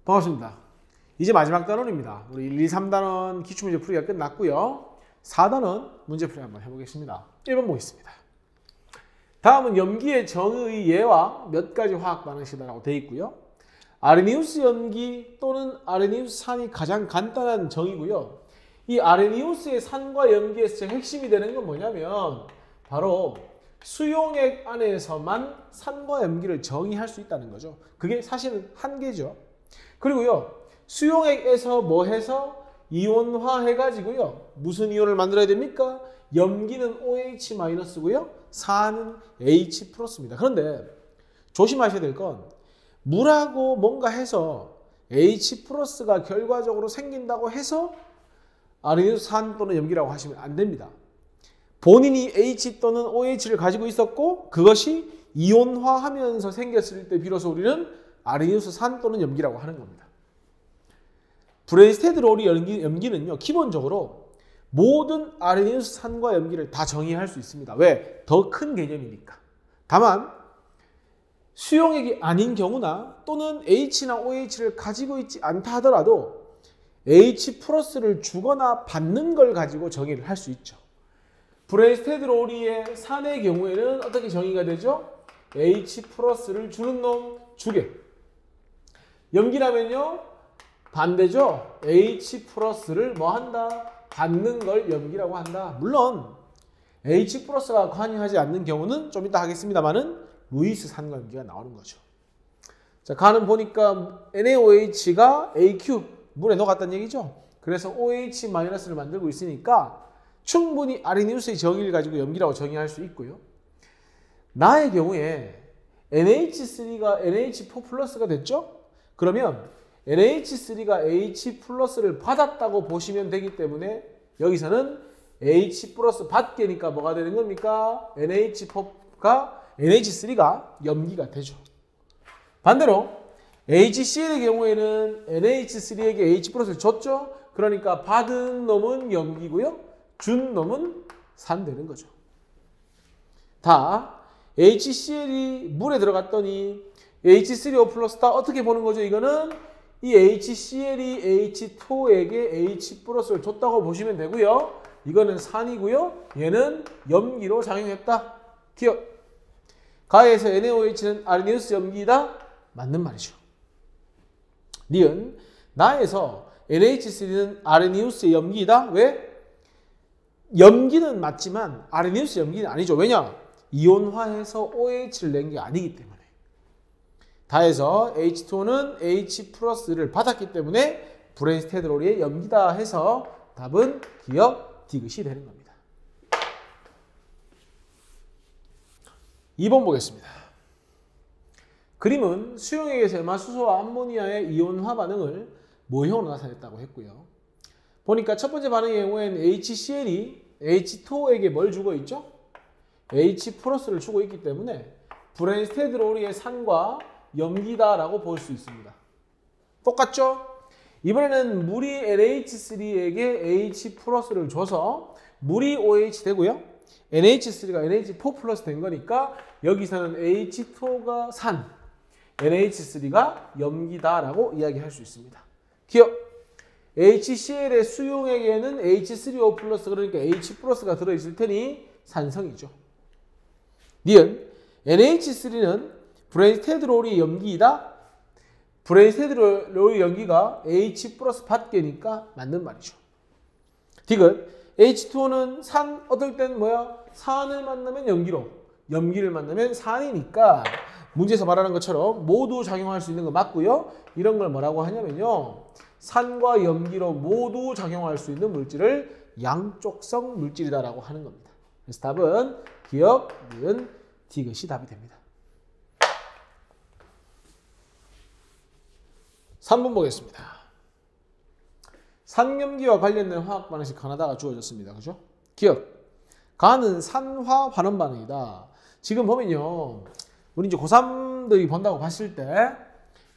반갑습니다. 이제 마지막 단원입니다. 우리 1, 2, 3단원 기출문제 풀이가 끝났고요. 4단원 문제풀이 한번 해보겠습니다. 1번 보겠습니다. 다음은 염기의 정의 예와 몇 가지 화학 반응식이라고 되어 있고요. 아레니우스 염기 또는 아레니우스 산이 가장 간단한 정의고요. 이 아레니우스의 산과 염기에서 핵심이 되는 건 뭐냐면 바로 수용액 안에서만 산과 염기를 정의할 수 있다는 거죠. 그게 사실은 한계죠. 그리고요, 수용액에서 뭐 해서 이온화 해가지고요, 무슨 이온을 만들어야 됩니까? 염기는 OH-고요, 산은 H+입니다. 그런데 조심하셔야 될 건 물하고 뭔가 해서 H+가 결과적으로 생긴다고 해서 아레니우스 산 또는 염기라고 하시면 안 됩니다. 본인이 H 또는 OH를 가지고 있었고 그것이 이온화하면서 생겼을 때 비로소 우리는 아레니우스 산 또는 염기라고 하는 겁니다. 브레인스테드 롤이 염기는요, 기본적으로 모든 아레니우스 산과 염기를 다 정의할 수 있습니다. 왜? 더 큰 개념이니까. 다만 수용액이 아닌 경우나 또는 H나 OH를 가지고 있지 않다 하더라도 H+를 주거나 받는 걸 가지고 정의를 할 수 있죠. 브레인스테드 롤이의 산의 경우에는 어떻게 정의가 되죠? H+를 주는 놈 주게. 염기라면요, 반대죠. H+를 뭐 한다? 받는 걸 염기라고 한다. 물론 H+가 관여하지 않는 경우는 좀 이따 하겠습니다만은 루이스 산과 염기가 나오는 거죠. 자, 가는 보니까 NaOH가 AQ 물에 녹았다는 얘기죠. 그래서 OH-를 만들고 있으니까 충분히 아레니우스의 정의를 가지고 염기라고 정의할 수 있고요. 나의 경우에 NH3가 NH4+가 됐죠? 그러면 NH3가 H+를 받았다고 보시면 되기 때문에 여기서는 H+ 받게니까 뭐가 되는 겁니까? NH3가 염기가 되죠. 반대로 HCl의 경우에는 NH3에게 H+를 줬죠? 그러니까 받은 놈은 염기고요. 준 놈은 산 되는 거죠. 다 HCl이 물에 들어갔더니 H3O+다 어떻게 보는 거죠? 이거는 이 HCl이 H2에게 H+를 줬다고 보시면 되고요. 이거는 산이고요. 얘는 염기로 작용했다. 기억. 가에서 NaOH는 아레니우스 염기이다. 맞는 말이죠. 니은 나에서 NH3는 아레니우스의 염기이다. 왜? 염기는 맞지만 아레니우스 염기는 아니죠. 왜냐? 이온화해서 OH를 낸 게 아니기 때문에. 다해서 H2O는 H+를 받았기 때문에 브레인스테드 롤의 염기다 해서 답은 기억 디귿이 되는 겁니다. 2번 보겠습니다. 그림은 수용액에서 염화수소와 암모니아의 이온화 반응을 모형으로 나타냈다고 했고요. 보니까 첫 번째 반응의 경우에는 HCl이 H2O에게 뭘 주고 있죠? H+를 주고 있기 때문에 브레인스테드 롤의 산과 염기다라고 볼 수 있습니다. 똑같죠? 이번에는 물이 NH3에게 H+를 줘서 물이 OH 되고요. NH3가 NH4+ 된 거니까 여기서는 H2O가 산, NH3가 염기다라고 이야기할 수 있습니다. 기억! HCl의 수용액에는 H3O+, 그러니까 H+가 들어있을 테니 산성이죠. 니은 NH3는 브레인스테드 롤이 염기이다. 브레인스테드 롤의 염기가 H+ 받게니까 맞는 말이죠. 디귿 H2O는 산 어떨 땐 뭐야? 산을 만나면 염기로, 염기를 만나면 산이니까 문제에서 말하는 것처럼 모두 작용할 수 있는 거 맞고요. 이런 걸 뭐라고 하냐면요, 산과 염기로 모두 작용할 수 있는 물질을 양쪽성 물질이다라고 하는 겁니다. 그래서 답은 기억, 니은, 디귿이 답이 됩니다. 3번 보겠습니다. 산염기와 관련된 화학 반응식 하나다가 주어졌습니다. 그죠? 기억. 가는 산화 반응 반응이다. 지금 보면요, 우리 이제 고3들이 본다고 봤을 때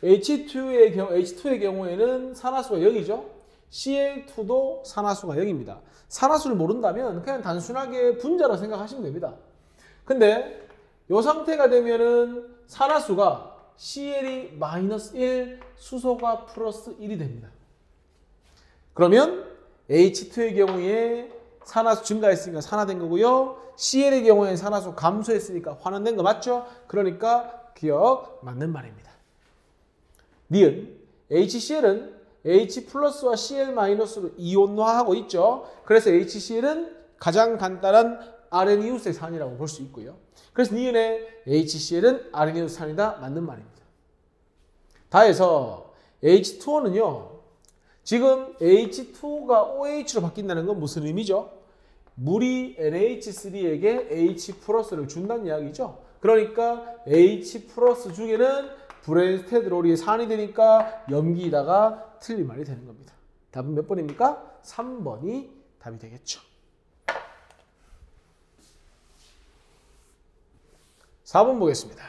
H2의 경우에는 산화수가 0이죠. Cl2도 산화수가 0입니다. 산화수를 모른다면 그냥 단순하게 분자라고 생각하시면 됩니다. 근데 이 상태가 되면은 산화수가 CL이 마이너스 1, 수소가 플러스 1이 됩니다. 그러면 H2의 경우에 산화수 증가했으니까 산화된 거고요. CL의 경우에 산화수 감소했으니까 환원된 거 맞죠? 그러니까 기억 맞는 말입니다. 니은 HCl은 H 플러스와 Cl 마이너스로 이온화하고 있죠. 그래서 HCl은 가장 간단한 아레니우스의 산이라고 볼 수 있고요. 그래서 니은의 HCl은 아레니우스 산이다. 맞는 말입니다. 다해서 H2O는요. 지금 H2가 OH로 바뀐다는 건 무슨 의미죠? 물이 NH3에게 H 플러스를 준다는 이야기죠. 그러니까 H 플러스 중에는 브랜스테드로리의 산이 되니까 염기이다가 틀린 말이 되는 겁니다. 답은 몇 번입니까? 3번이 답이 되겠죠. 4번 보겠습니다.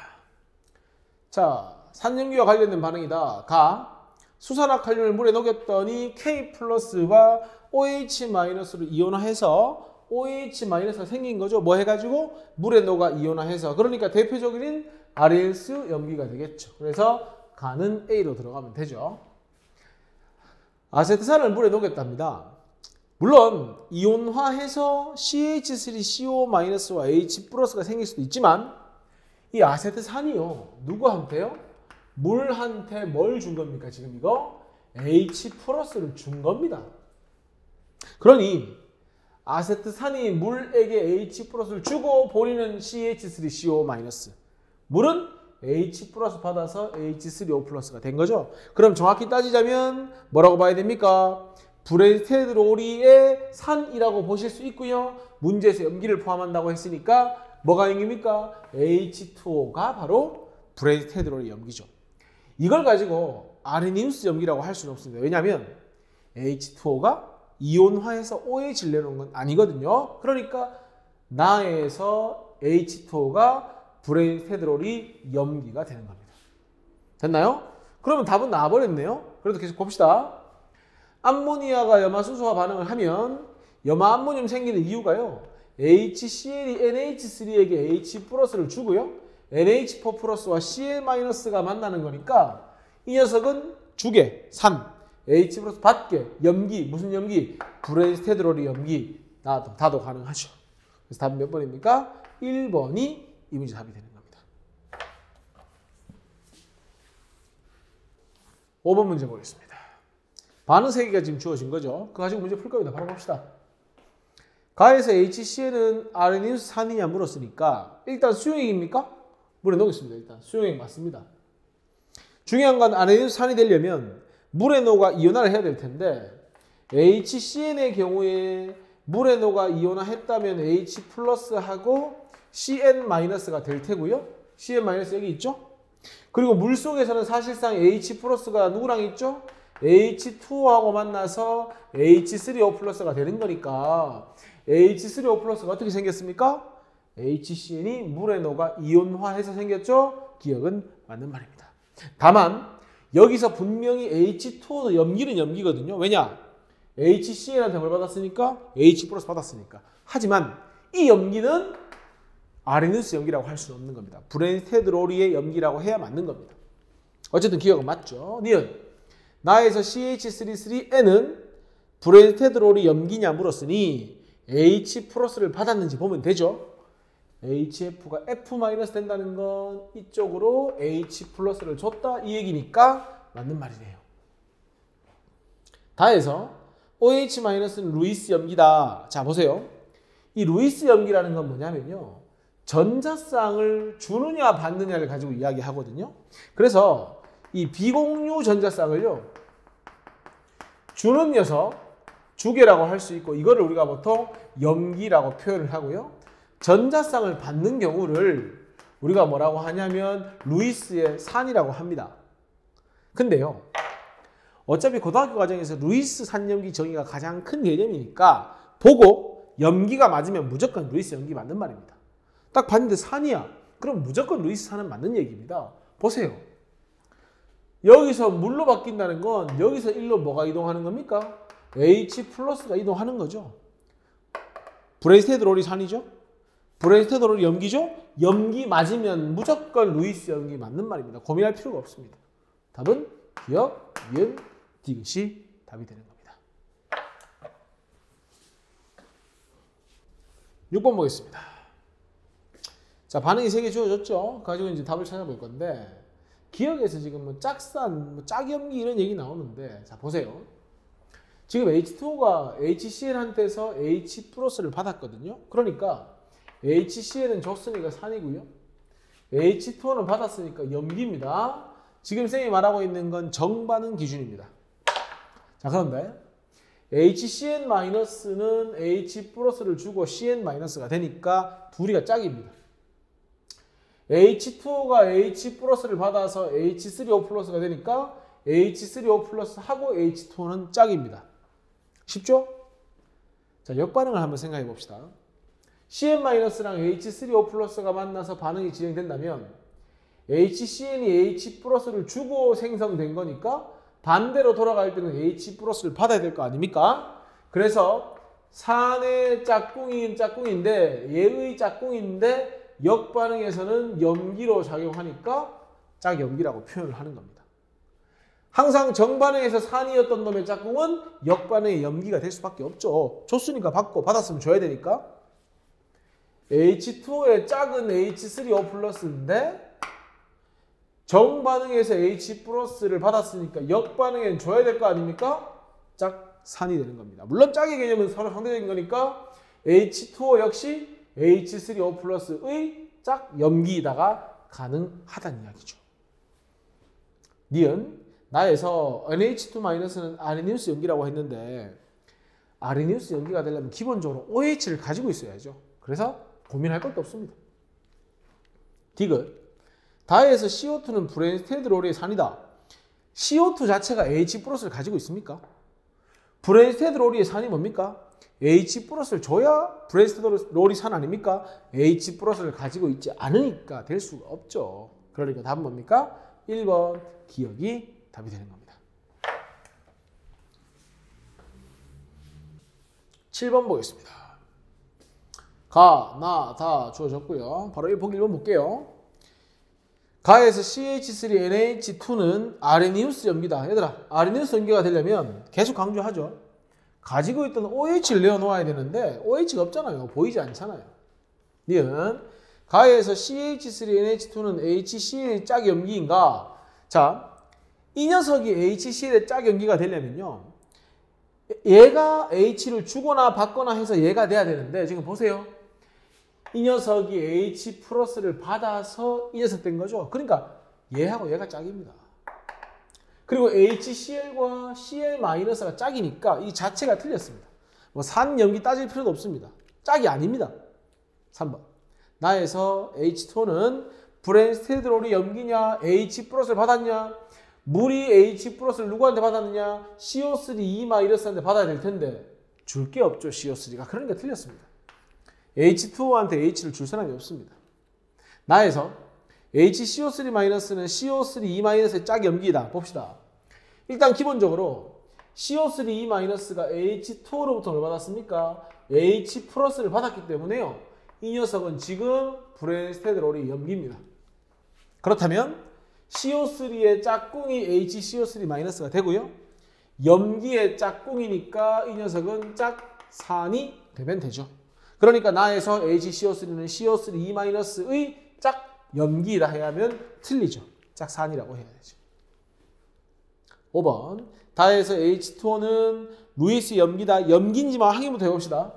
자, 산염기와 관련된 반응이다. 가 수산화칼륨을 물에 녹였더니 K 플러스와 OH-로 이온화해서 OH-가 생긴 거죠. 뭐 해가지고? 물에 녹아 이온화해서. 그러니까 대표적인 아레니우스 염기가 되겠죠. 그래서 가는 A로 들어가면 되죠. 아세트산을 물에 녹였답니다. 물론 이온화해서 CH3CO-와 H 플러스가 생길 수도 있지만 이 아세트산이요. 누구한테요? 물한테 뭘 준 겁니까? 지금 이거 H 플러스를 준 겁니다. 그러니 아세트산이 물에게 H 플러스를 주고 본인은 CH3CO-. 물은 H 플러스 받아서 H3O 플러스가 된 거죠. 그럼 정확히 따지자면 뭐라고 봐야 됩니까? 브랜스테드로리의 산이라고 보실 수 있고요. 문제에서 염기를 포함한다고 했으니까 뭐가 염기입니까? H2O가 바로 브랜스테드로리 염기죠. 이걸 가지고 아레니우스 염기라고 할 수는 없습니다. 왜냐하면 H2O가 이온화해서 OH를 내놓은 건 아니거든요. 그러니까 나에서 H2O가 브랜스테드로리 염기가 되는 겁니다. 됐나요? 그러면 답은 나와버렸네요. 그래도 계속 봅시다. 암모니아가 염화수소와 반응을 하면 염화암모늄 생기는 이유가요. HCl이 NH3에게 H 플러스를 주고요. NH4 플러스와 Cl-가 만나는 거니까 이 녀석은 주게, 산, H 플러스 받게, 염기, 무슨 염기? 브랜스테드로리 염기. 다도 가능하죠. 그래서 답은 몇 번입니까? 1번이 이 문제 답이 되는 겁니다. 5번 문제 보겠습니다. 반응 3개가 지금 주어진 거죠. 그거 가지고 문제 풀 겁니다. 바로 봅시다. 가에서 HCl은 아레니우스 산이냐 물었으니까 일단 수용액입니까? 물에 녹였습니다. 일단 수용액 맞습니다. 중요한 건 아레니우스 산이 되려면 물에 녹아 이온화를 해야 될 텐데 HCn의 경우에 물에 녹아 이온화했다면 H 플러스하고 CN-가 될 테고요. CN- 여기 있죠? 그리고 물속에서는 사실상 H 플러스가 누구랑 있죠? H2O하고 만나서 H3O 플러스가 되는 거니까 H3O 플러스가 어떻게 생겼습니까? HCn이 물에 녹아 이온화해서 생겼죠? 기억은 맞는 말입니다. 다만 여기서 분명히 H2O도 염기는 염기거든요. 왜냐? HCn한테 뭘 받았으니까? H 플러스 받았으니까. 하지만 이 염기는 아레니우스 염기라고 할 수는 없는 겁니다. 브랜스테드로리의 염기라고 해야 맞는 겁니다. 어쨌든 기억은 맞죠? 니은 나에서 CH3,3N은 브랜스테드로리 염기냐 물었으니 H 플러스를 받았는지 보면 되죠. HF가 F- 된다는 건 이쪽으로 H 플러스를 줬다 이 얘기니까 맞는 말이네요. 다해서 OH-는 루이스 염기다. 자 보세요. 이 루이스 염기라는 건 뭐냐면요. 전자쌍을 주느냐 받느냐를 가지고 이야기하거든요. 그래서 이 비공유 전자쌍을요. 주는 녀석, 주계라고 할 수 있고 이거를 우리가 보통 염기라고 표현을 하고요. 전자쌍을 받는 경우를 우리가 뭐라고 하냐면 루이스의 산이라고 합니다. 근데요. 어차피 고등학교 과정에서 루이스 산염기 정의가 가장 큰 개념이니까 보고 염기가 맞으면 무조건 루이스 염기 맞는 말입니다. 딱 봤는데 산이야. 그럼 무조건 루이스 산은 맞는 얘기입니다. 보세요. 여기서 물로 바뀐다는 건 여기서 1로 뭐가 이동하는 겁니까? H 플러스가 이동하는 거죠. 브랜스테드로리 산이죠. 브레인스테드롤이 염기죠? 염기 맞으면 무조건 루이스 염기 맞는 말입니다. 고민할 필요가 없습니다. 답은 기억, 니은, 디귿이 답이 되는 겁니다. 6번 보겠습니다. 자, 반응이 3개 주어졌죠? 가지고 이제 답을 찾아볼 건데, 기억에서 지금 뭐 짝산, 짝염기 이런 얘기 나오는데, 자, 보세요. 지금 H2O가 HCl한테서 H 플러스를 받았거든요. 그러니까 HCl은 줬으니까 산이고요. H2O는 받았으니까 염기입니다. 지금 쌤이 말하고 있는 건 정반응 기준입니다. 자, 그런데 HCl-는 H 플러스를 주고 Cl-가 되니까 둘이가 짝입니다. H2O가 H 플러스를 받아서 H3O 플러스가 되니까 H3O 플러스하고 H2O는 짝입니다. 쉽죠? 자, 역반응을 한번 생각해 봅시다. Cl-랑 H3O 플러스가 만나서 반응이 진행된다면 HCl이 H 플러스를 주고 생성된 거니까 반대로 돌아갈 때는 H 플러스를 받아야 될 거 아닙니까? 그래서 산의 짝꿍이인 짝꿍인데 얘의 짝꿍인데 역반응에서는 염기로 작용하니까 짝염기라고 표현을 하는 겁니다. 항상 정반응에서 산이었던 놈의 짝꿍은 역반응의 염기가 될 수밖에 없죠. 줬으니까 받고 받았으면 줘야 되니까. H2O의 짝은 H3O 플러스인데 정반응에서 H 플러스를 받았으니까 역반응엔 줘야 될 거 아닙니까? 짝산이 되는 겁니다. 물론 짝의 개념은 서로 상대적인 거니까 H2O 역시 H3O 플러스의 짝염기이다가 가능하다는 이야기죠. 니은 나에서 NH2-는 아레니우스 염기라고 했는데 아레니우스 염기가 되려면 기본적으로 OH를 가지고 있어야죠. 그래서 고민할 것도 없습니다. 디귿 다에서 CO2는 브레인스테드롤의 산이다. CO2 자체가 H 플러스를 가지고 있습니까? 브레인스테드롤의 산이 뭡니까? H 플러스를 줘야 브레인스테드롤이 산 아닙니까? H 플러스를 가지고 있지 않으니까 될 수가 없죠. 그러니까 답은 뭡니까? 1번 기억이 답이 되는 겁니다. 7번 보겠습니다. 가, 나, 다 주어졌고요. 바로 1번 볼게요. 가에서 CH3NH2는 아레니우스 염기다. 얘들아, 아레니우스 염기가 되려면 계속 강조하죠. 가지고 있던 OH를 내어놓아야 되는데 OH가 없잖아요. 보이지 않잖아요. 니은 가에서 CH3NH2는 HCl의 짝염기인가? 자, 이 녀석이 HCl의 짝염기가 되려면요. 얘가 H를 주거나 받거나 해서 얘가 돼야 되는데 지금 보세요. 이 녀석이 H 플러스를 받아서 이 녀석 된 거죠. 그러니까 얘하고 얘가 짝입니다. 그리고 HCl과 Cl-가 짝이니까 이 자체가 틀렸습니다. 뭐 산염기 따질 필요도 없습니다. 짝이 아닙니다. 3번 나에서 H2O는 브레인스테드롤이 염기냐 H 플러스를 받았냐 물이 H 플러스를 누구한테 받았느냐 CO3-한테 받아야 될 텐데 줄 게 없죠. CO3가. 그러니까 틀렸습니다. H2O한테 H를 줄 사람이 없습니다. 나에서 HCO3-는 CO3-의 짝염기이다. 봅시다. 일단 기본적으로 CO3-가 H2O로부터 뭘 받았습니까? H 플러스를 받았기 때문에요. 이 녀석은 지금 브레인스테드롤이 염기입니다. 그렇다면 CO3의 짝꿍이 HCO3-가 되고요. 염기의 짝꿍이니까 이 녀석은 짝산이 되면 되죠. 그러니까 나에서 HCO3는 CO3-의 짝염기이다 해야 하면 틀리죠. 짝산이라고 해야 되죠. 5번 다에서 H2O는 루이스 염기다. 염기인지만 확인부터 해봅시다.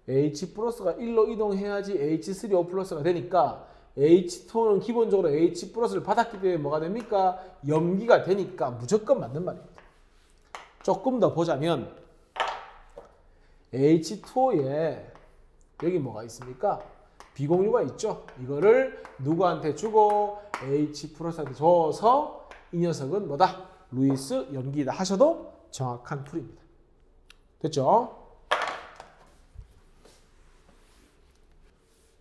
H 플러스가 1로 이동해야지 H3O 플러스가 되니까 H2O는 기본적으로 H 플러스를 받았기 때문에 뭐가 됩니까? 염기가 되니까 무조건 맞는 말입니다. 조금 더 보자면 H2O에 여기 뭐가 있습니까? 비공유가 있죠. 이거를 누구한테 주고 H 플러스한테 줘서 이 녀석은 뭐다? 루이스 염기이다 하셔도 정확한 풀입니다. 됐죠?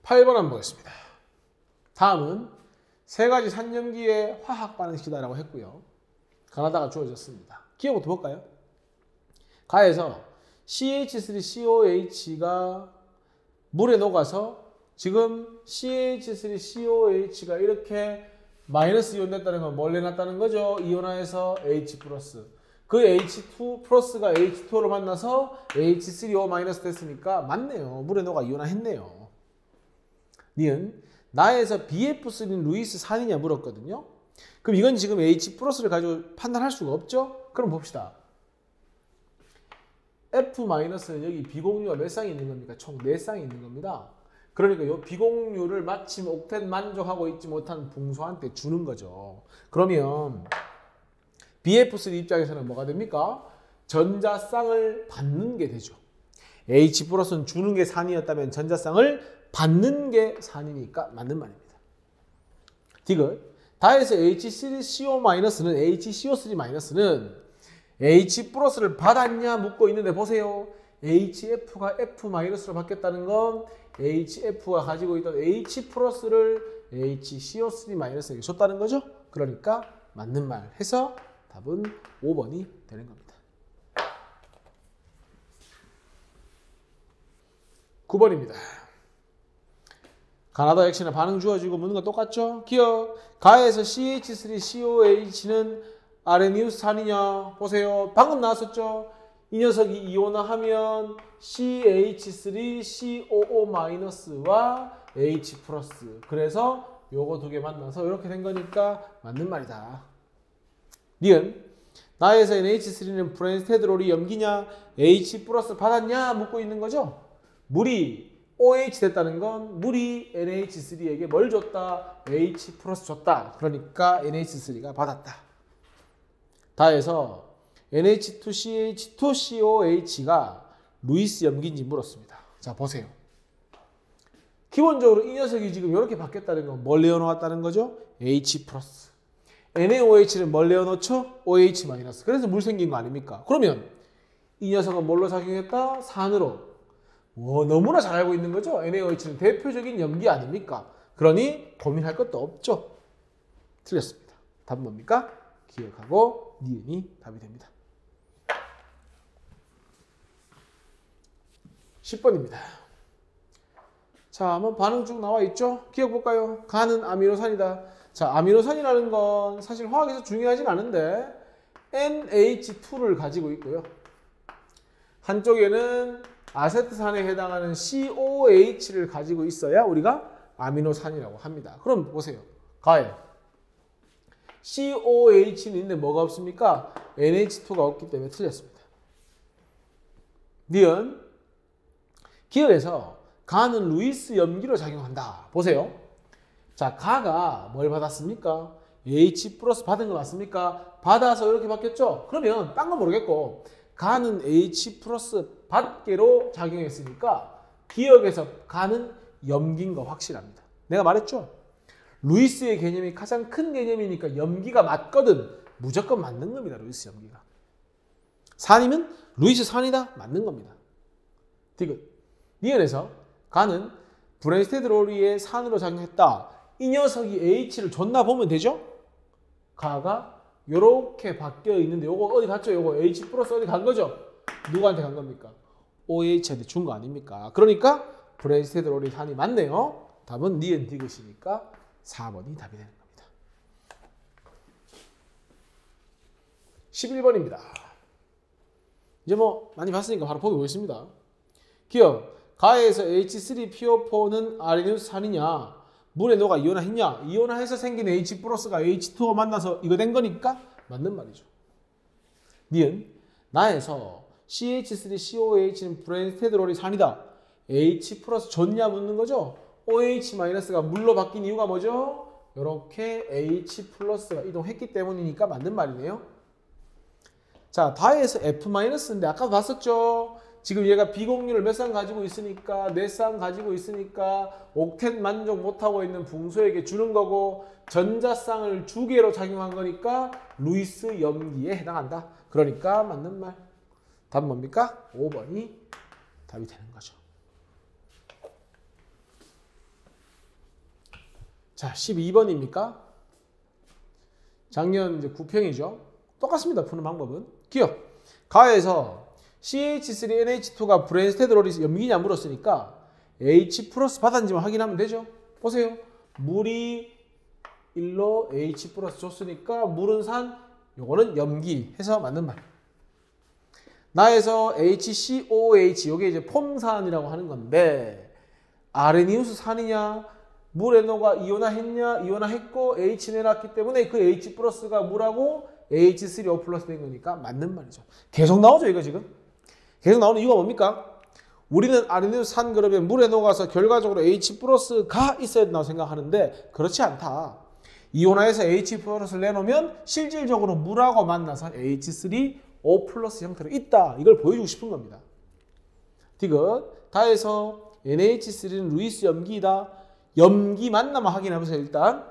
8번 한번 보겠습니다. 다음은 세 가지 산염기의 화학 반응식이다라고 했고요. 가나다가 주어졌습니다. 기억부터 볼까요? 가에서 CH3COH가 물에 녹아서 지금 CH3COH가 이렇게 마이너스 이온 됐다는 건 뭘 내놨다는 거죠? 이온화해서 H 플러스. 그 H2 플러스가 H2로 만나서 H3O 마이너스 됐으니까 맞네요. 물에 녹아 이온화했네요. 니은 나에서 BF3는 루이스 산이냐 물었거든요. 그럼 이건 지금 H 플러스를 가지고 판단할 수가 없죠? 그럼 봅시다. F-는 여기 비공유가 몇 쌍이 있는 겁니까? 총 4쌍이 있는 겁니다. 그러니까 이 비공유를 마침 옥텟 만족하고 있지 못한 붕소한테 주는 거죠. 그러면 BF3 입장에서는 뭐가 됩니까? 전자쌍을 받는 게 되죠. H 플러스는 주는 게 산이었다면 전자쌍을 받는 게 산이니까 맞는 말입니다. 디귿 다에서 HCO-는 HCO3-는 H 플러스를 받았냐 묻고 있는데 보세요. HF가 F-로 바뀌었다는 건 HF가 가지고 있던 H 플러스를 HCO3-에게 줬다는 거죠. 그러니까 맞는 말 해서 답은 5번이 되는 겁니다. 9번입니다. 가나다 역시나 반응 주어지고 묻는 건 똑같죠? 기억 가에서 CH3COH는 아레니우스산이냐 보세요. 방금 나왔었죠? 이 녀석이 이온화하면 CH3COO-와 H 플러스. 그래서 요거 두 개 만나서 이렇게 된 거니까 맞는 말이다. 니은 나에서 NH3는 브랜스테드롤이 염기냐 H 플러스 받았냐 묻고 있는 거죠. 물이 OH 됐다는 건 물이 NH3에게 뭘 줬다? H 플러스 줬다. 그러니까 NH3가 받았다. 다에서 NH2CH2COH가 루이스 염기인지 물었습니다. 자 보세요. 기본적으로 이 녀석이 지금 이렇게 바뀌었다는 건 뭘 내어놓았다는 거죠? H 플러스. NaOH는 뭘 내어놓죠? OH 마이너스. 그래서 물 생긴 거 아닙니까? 그러면 이 녀석은 뭘로 작용했다? 산으로. 너무나 잘 알고 있는 거죠? NaOH는 대표적인 염기 아닙니까? 그러니 고민할 것도 없죠. 틀렸습니다. 답은 뭡니까? 기억하고 니은이 답이 됩니다. 10번입니다. 자, 한번 반응 쭉 나와 있죠? 기억 볼까요? 가는 아미노산이다. 자, 아미노산이라는 건 사실 화학에서 중요하진 않은데 NH2를 가지고 있고요. 한쪽에는 아세트산에 해당하는 COH를 가지고 있어야 우리가 아미노산이라고 합니다. 그럼 보세요. 가에 COH는 있는데 뭐가 없습니까? NH2가 없기 때문에 틀렸습니다. 니은 기억에서 가는 루이스 염기로 작용한다. 보세요. 자, 가가 뭘 받았습니까? H 플러스 받은 거 맞습니까? 받아서 이렇게 바뀌었죠? 그러면 딴 건 모르겠고 가는 H 플러스 받게로 작용했으니까 기억에서 가는 염기인 거 확실합니다. 내가 말했죠? 루이스의 개념이 가장 큰 개념이니까 염기가 맞거든. 무조건 맞는 겁니다. 루이스 염기가. 산이면 루이스 산이다. 맞는 겁니다. 디귿. 니은에서 가는 브랜스테드롤이의 산으로 작용했다. 이 녀석이 H를 줬나 보면 되죠? 가가 요렇게 바뀌어 있는데 요거 어디 갔죠? 요거 H 플러스 어디 간 거죠? 누구한테 간 겁니까? OH한테 준 거 아닙니까? 그러니까 브랜스테드롤이 산이 맞네요. 답은 니은 디귿이니까 4번이 답이 되는 겁니다. 11번입니다. 이제 뭐 많이 봤으니까 바로 보기 보겠습니다. 기억 가에서 H3PO4는 아레니우스산이냐 물에 녹아 이온화했냐 이온화해서 생긴 H 플러스가 H2O 만나서 이거 된 거니까 맞는 말이죠. 니은 나에서 CH3COH는 브랜스테드롤이 산이다. H 플러스 줬냐 묻는 거죠. OH 마이너스가 물로 바뀐 이유가 뭐죠? 이렇게 H 플러스가 이동했기 때문이니까 맞는 말이네요. 자, 다에서 F-인데 아까 봤었죠? 지금 얘가 비공유를 몇 쌍 가지고 있으니까 4쌍 가지고 있으니까 옥텟 만족 못하고 있는 붕소에게 주는 거고 전자쌍을 2개로 작용한 거니까 루이스 염기에 해당한다. 그러니까 맞는 말. 답은 뭡니까? 5번이 답이 되는 거죠. 자, 12번입니까? 작년 이제 9평이죠. 똑같습니다. 푸는 방법은. 기억. 가에서 CH3NH2가 브랜스테드롤이 염기냐 물었으니까 H 플러스 받았는지만 확인하면 되죠. 보세요. 물이 1로 H 플러스 줬으니까 물은 산, 요거는 염기 해서 맞는 말. 나에서 HCOH, 요게 이제 폼산이라고 하는 건데 아레니우스 산이냐, 물에 녹아 이온화했냐, 이온화했고 H 내놨기 때문에 그 H 플러스가 물하고 H3O 플러스 된 거니까 맞는 말이죠. 계속 나오죠, 이거 지금. 계속 나오는 이유가 뭡니까? 우리는 아레니우스 산 그러면 물에 녹아서 결과적으로 H 플러스가 있어야 된다고 생각하는데 그렇지 않다. 이온화해서 H 플러스를 내놓으면 실질적으로 물하고 만나서 H3O 플러스 형태로 있다. 이걸 보여주고 싶은 겁니다. 디귿. 다해서 NH3는 루이스 염기이다. 염기 맞나만 확인해보세요. 일단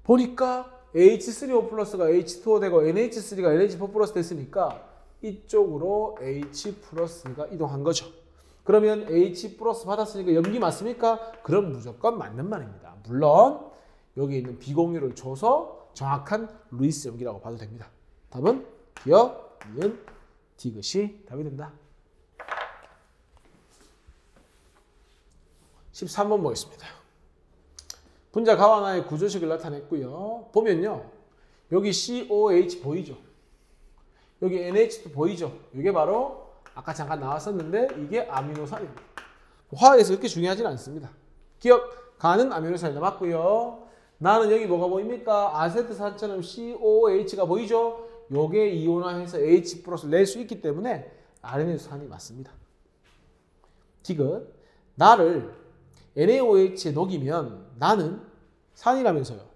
보니까 H3O 플러스가 H2O 되고 NH3가 NH4 플러스 됐으니까 이쪽으로 H 플러스가 이동한 거죠. 그러면 H 플러스 받았으니까 염기 맞습니까? 그럼 무조건 맞는 말입니다. 물론 여기 있는 비공유를 줘서 정확한 루이스 염기라고 봐도 됩니다. 답은 기억, 니은, 디귿이 답이 된다. 13번 보겠습니다. 분자 가와나의 구조식을 나타냈고요. 보면요. 여기 COH 보이죠? 여기 NH도 보이죠? 이게 바로 아까 잠깐 나왔었는데 이게 아미노산입니다. 화학에서 그렇게 중요하진 않습니다. 기억, 가는 아미노산이 남았고요. 나는 여기 뭐가 보입니까? 아세트산처럼 COH가 보이죠? 요게 이온화해서 H 플러스를 낼 수 있기 때문에 아레니산이 맞습니다. 디귿, 나를 NaOH에 녹이면 나는 산이라면서요.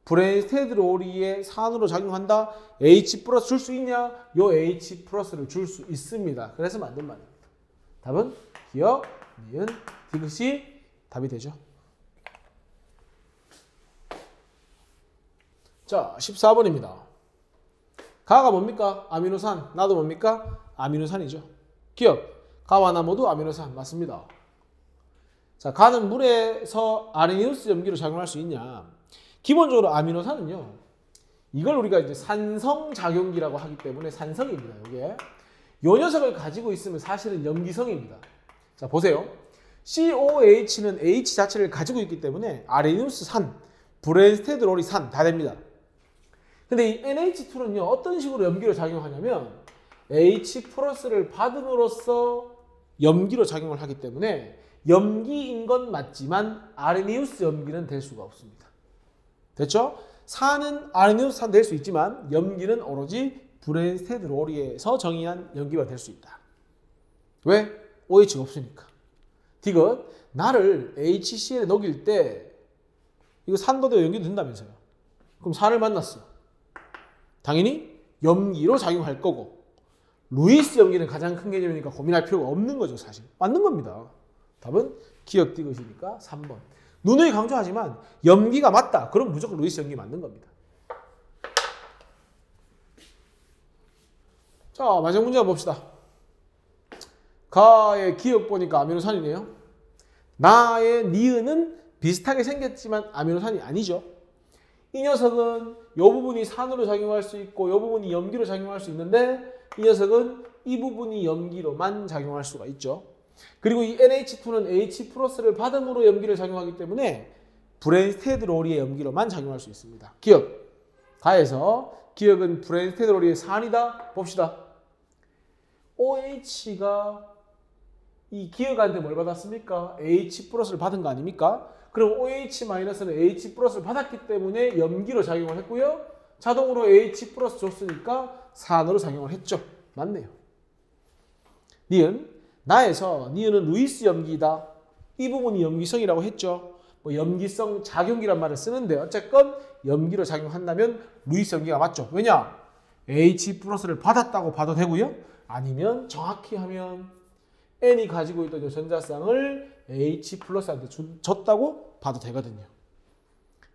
브레인스테드롤이의 산으로 작용한다. H 플러스 줄 수 있냐? 요 H 플러스를 줄 수 있습니다. 그래서 만든 말입니다. 답은 기억, 니은, 디귿이 답이 되죠. 자, 14번입니다. 가가 뭡니까? 아미노산. 나도 뭡니까? 아미노산이죠. 기억, 가와 나 모두 아미노산 맞습니다. 자, 가는 물에서 아레니우스 염기로 작용할 수 있냐? 기본적으로 아미노산은요. 이걸 우리가 이제 산성작용기라고 하기 때문에 산성입니다. 이게 요 녀석을 가지고 있으면 사실은 염기성입니다. 자, 보세요. COH는 H 자체를 가지고 있기 때문에 아레니우스 산, 브레인스테드롤이 산 다 됩니다. 근데 이 NH2는요. 어떤 식으로 염기로 작용하냐면 H 플러스를 받음으로써 염기로 작용을 하기 때문에 염기인 건 맞지만 아레니우스 염기는 될 수가 없습니다. 됐죠? 산은 아레니우스 산 될 수 있지만 염기는 오로지 브레인스테드롤에서 정의한 염기가 될 수 있다. 왜? OH가 없으니까. 디귿, 나를 HCl에 녹일 때 이거 산도 되고 염기도 된다면서요. 그럼 산을 만났어. 당연히 염기로 작용할 거고 루이스 염기는 가장 큰 개념이니까 고민할 필요가 없는 거죠. 사실. 맞는 겁니다. 답은 기억 디귿이니까 3번. 누누이 강조하지만 염기가 맞다. 그럼 무조건 루이스 염기 맞는 겁니다. 자, 마지막 문제 봅시다. 가의 기억 보니까 아미노산이네요. 나의 니은은 비슷하게 생겼지만 아미노산이 아니죠. 이 녀석은 이 부분이 산으로 작용할 수 있고 이 부분이 염기로 작용할 수 있는데 이 녀석은 이 부분이 염기로만 작용할 수가 있죠. 그리고 이 NH2는 H 플러스를 받음으로 염기를 작용하기 때문에 브레인스테드롤이의 염기로만 작용할 수 있습니다. 기억. 가에서 기억은 브레인스테드롤이의 산이다. 봅시다. OH가 이 기억한테 뭘 받았습니까? H 플러스를 받은 거 아닙니까? 그럼 OH-는 H 플러스를 받았기 때문에 염기로 작용을 했고요. 자동으로 H 플러스 줬으니까 산으로 작용을 했죠. 맞네요. 니은. 나에서 니은은 루이스 염기이다. 이 부분이 염기성이라고 했죠. 뭐 염기성 작용기란 말을 쓰는데 어쨌건 염기로 작용한다면 루이스 염기가 맞죠. 왜냐? H 플러스를 받았다고 봐도 되고요. 아니면 정확히 하면 N이 가지고 있던 전자쌍을 H 플러스한테 줬다고 봐도 되거든요.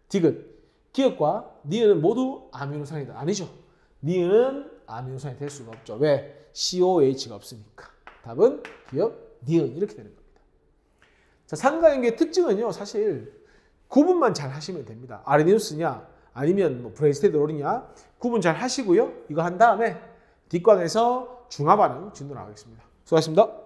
디귿. 기억과 니은은 모두 아미노산이다. 아니죠. 니은은 아미노산이 될 수가 없죠. 왜? COH가 없으니까. 답은 기억, 니은 이렇게 되는 겁니다. 자, 산과염기의 특징은요. 사실 구분만 잘 하시면 됩니다. 아레니우스냐 아니면 뭐 브레인스테드롤이냐 구분 잘 하시고요. 이거 한 다음에 뒷광에서 중화 반응 진도 나가겠습니다. 수고하셨습니다.